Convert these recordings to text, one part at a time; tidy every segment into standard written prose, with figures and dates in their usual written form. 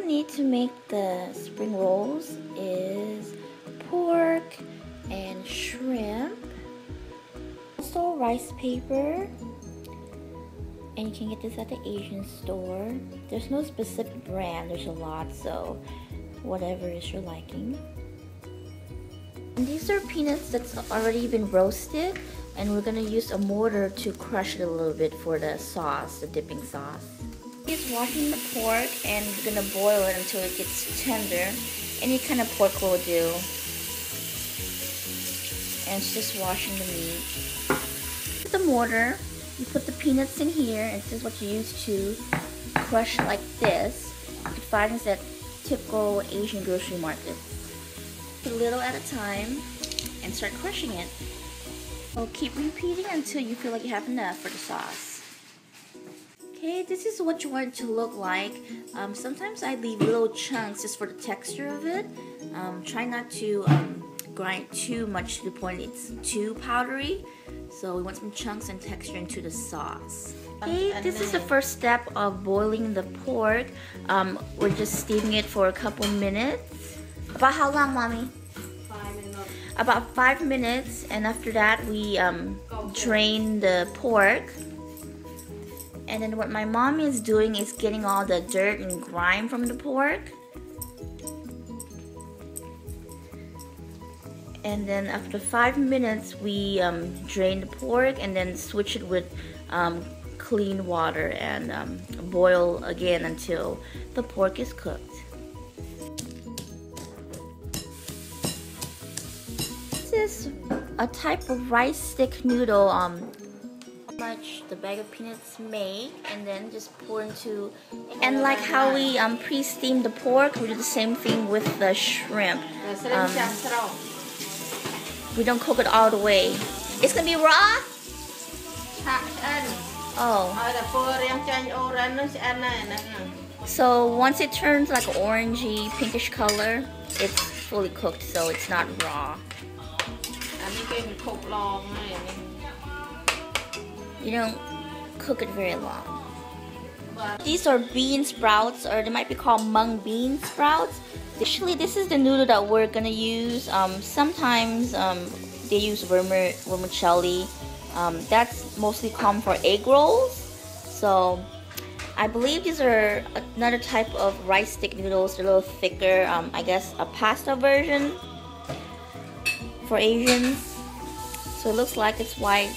need to make the spring rolls is pork and shrimp, also rice paper, and you can get this at the Asian store. There's no specific brand, there's a lot, so whatever is your liking. And these are peanuts that's already been roasted, and we're gonna use a mortar to crush it a little bit for the sauce, the dipping sauce. He's washing the pork, and we're gonna boil it until it gets tender. Any kind of pork will do. And it's just washing the meat. With the mortar, you put the peanuts in here, and this is what you use to crush like this. You can find this at typical Asian grocery markets. A little at a time and start crushing it. So keep repeating until you feel like you have enough for the sauce. Okay, this is what you want it to look like. Sometimes I leave little chunks just for the texture of it. Try not to grind too much to the point it's too powdery. So we want some chunks and texture into the sauce. Okay, this is the first step of boiling the pork. We're just steaming it for a couple minutes. About how long, Mommy? 5 minutes. About 5 minutes, and after that we drain the pork. And then what my mom is doing is getting all the dirt and grime from the pork. And then after 5 minutes we drain the pork and then switch it with clean water and boil again until the pork is cooked. This is a type of rice stick noodle. How much the bag of peanuts make, and then just pour into, and like how we pre-steam the pork, we do the same thing with the shrimp. We don't cook it all the way. It's gonna be raw? Oh. So once it turns like orangey, pinkish color, it's fully cooked, so it's not raw. You don't cook it very long. These are bean sprouts, or they might be called mung bean sprouts. Actually, this is the noodle that we're gonna use. Sometimes they use vermicelli. That's mostly common for egg rolls. So I believe these are another type of rice stick noodles. They're a little thicker. I guess a pasta version for Asians. So it looks like it's white.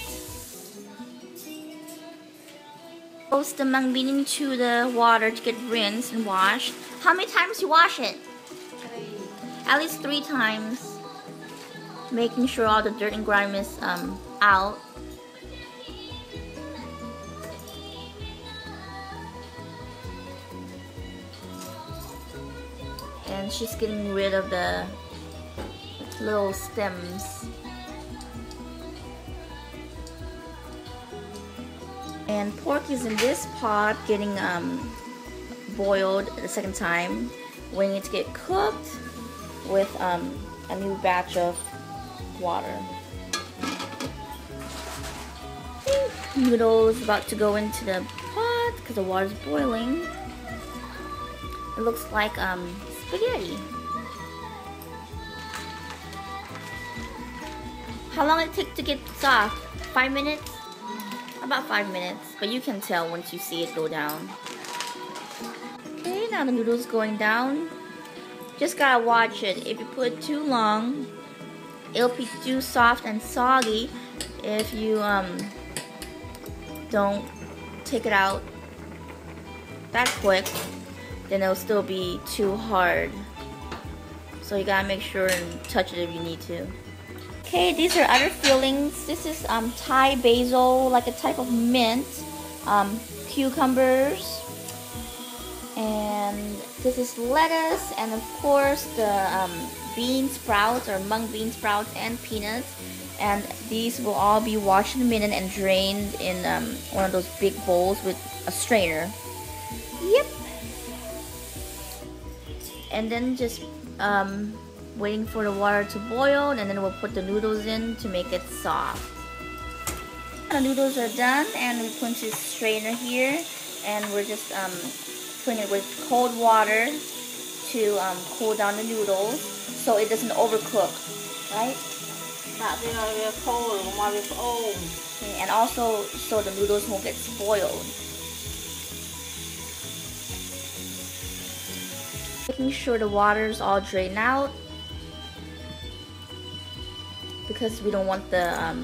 Post the mung bean into the water to get rinsed and washed. How many times you wash it? 3. At least 3 times. Making sure all the dirt and grime is out. And she's getting rid of the little stems. And pork is in this pot getting boiled the second time, waiting to get cooked with a new batch of water. Noodle is about to go into the pot because the water is boiling. It looks like spaghetti. How long did it take to get soft? 5 minutes? About 5 minutes, but you can tell once you see it go down. Okay, now the noodle's going down. Just gotta watch it. If you put it too long, it'll be too soft and soggy. If you don't take it out that quick, then it'll still be too hard. So you gotta make sure and touch it if you need to. Okay, these are other fillings. This is Thai basil, like a type of mint, cucumbers, and this is lettuce, and of course the bean sprouts or mung bean sprouts and peanuts. And these will all be washed in a minute and drained in one of those big bowls with a strainer. Yep. And then just waiting for the water to boil, and then we'll put the noodles in to make it soft. The noodles are done, and we put into the strainer here, and we're just putting it with cold water to cool down the noodles so it doesn't overcook, right? Okay, and also so the noodles won't get spoiled. Making sure the water's all drained out because we don't want the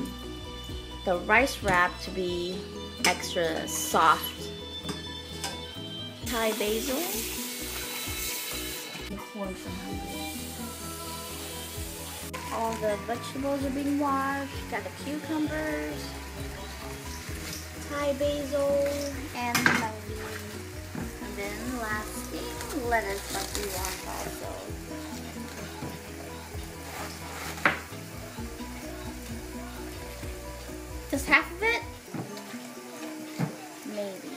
rice wrap to be extra soft. Thai basil. All the vegetables are being washed. Got the cucumbers, Thai basil, and mung. And then last thing, lettuce must be washed also. Just half of it? Maybe.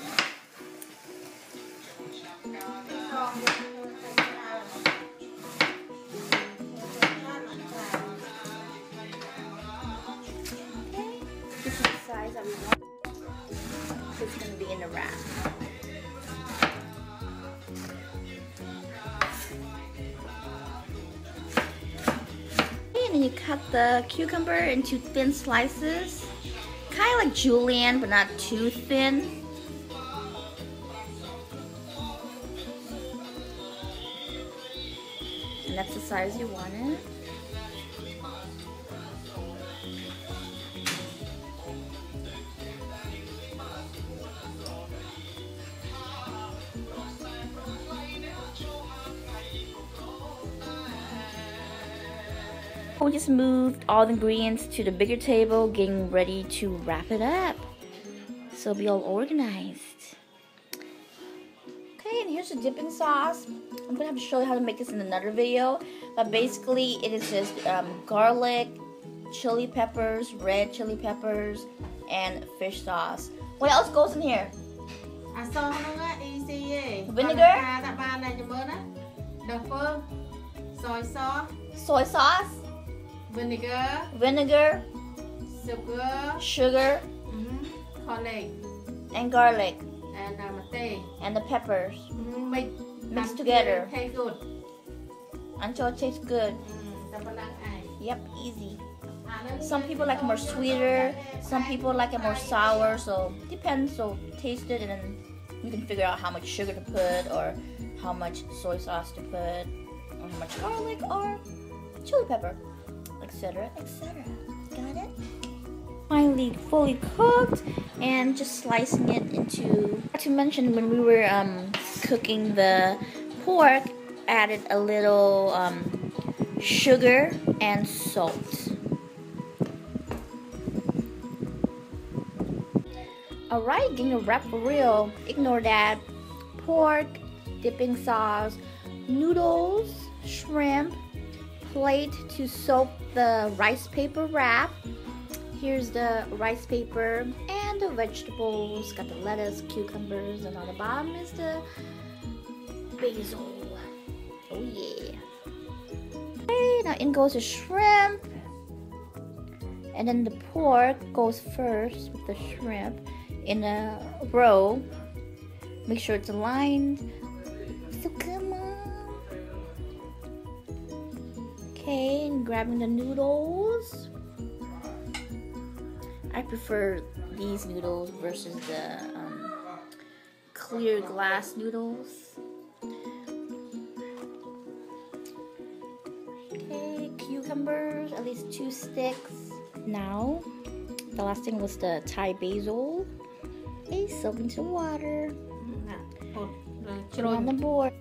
This is the size that we want. It's going to be in the wrap. And then you cut the cucumber into thin slices. Kind of like julienne, but not too thin. And that's the size you want it. We just moved all the ingredients to the bigger table, getting ready to wrap it up. So it'll be all organized. Okay, and here's the dipping sauce. I'm gonna have to show you how to make this in another video. But basically, it is just garlic, chili peppers, red chili peppers, and fish sauce. What else goes in here? Vinegar? Soy sauce? Vinegar, sugar, and garlic, and the peppers mixed together until it tastes good. Yep, easy. Some people like it more sweeter, some people like it more sour, so depends. So taste it and then you can figure out how much sugar to put or how much soy sauce to put or how much garlic or chili pepper, etc., etc. Got it? Finally fully cooked, and just slicing it into. To mention, when we were cooking the pork, added a little sugar and salt. Alright, getting a wrap for real. Ignore that. Pork, dipping sauce, noodles, shrimp, plate to soak the rice paper wrap. Here's the rice paper and the vegetables. Got the lettuce, cucumbers, and on the bottom is the basil. Oh yeah. Okay, now in goes the shrimp. And then the pork goes first with the shrimp in a row. Make sure it's aligned. So come on. Okay, and grabbing the noodles. I prefer these noodles versus the clear glass noodles. Okay, cucumbers, at least 2 sticks. Now, the last thing was the Thai basil. Okay, soak into water. Put it on the board.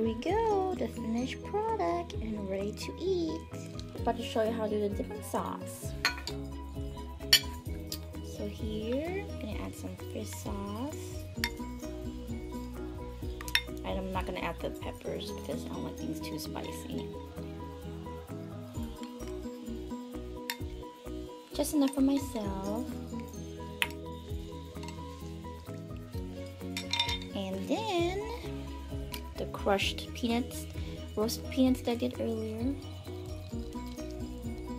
we go, the finished product and ready to eat. I'm about to show you how to do the dipping sauce. So here, I'm gonna add some fish sauce. And I'm not gonna add the peppers because I don't like things too spicy. Just enough for myself. And then the crushed peanuts, roasted peanuts that I did earlier.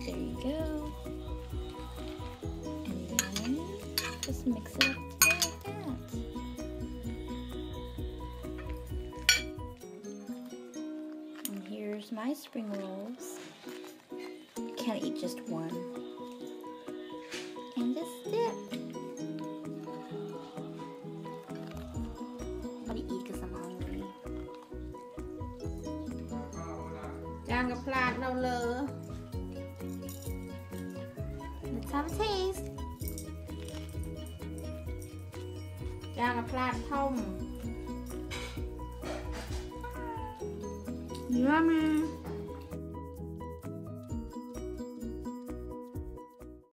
There you go. And then just mix it up together like that. And here's my spring rolls. You can't eat just one. And just dip. I'll eat because I'm hungry. ចាំងផ្លាតនៅលើ Let's have a taste. ចាំងផ្លាតធំ Yummy.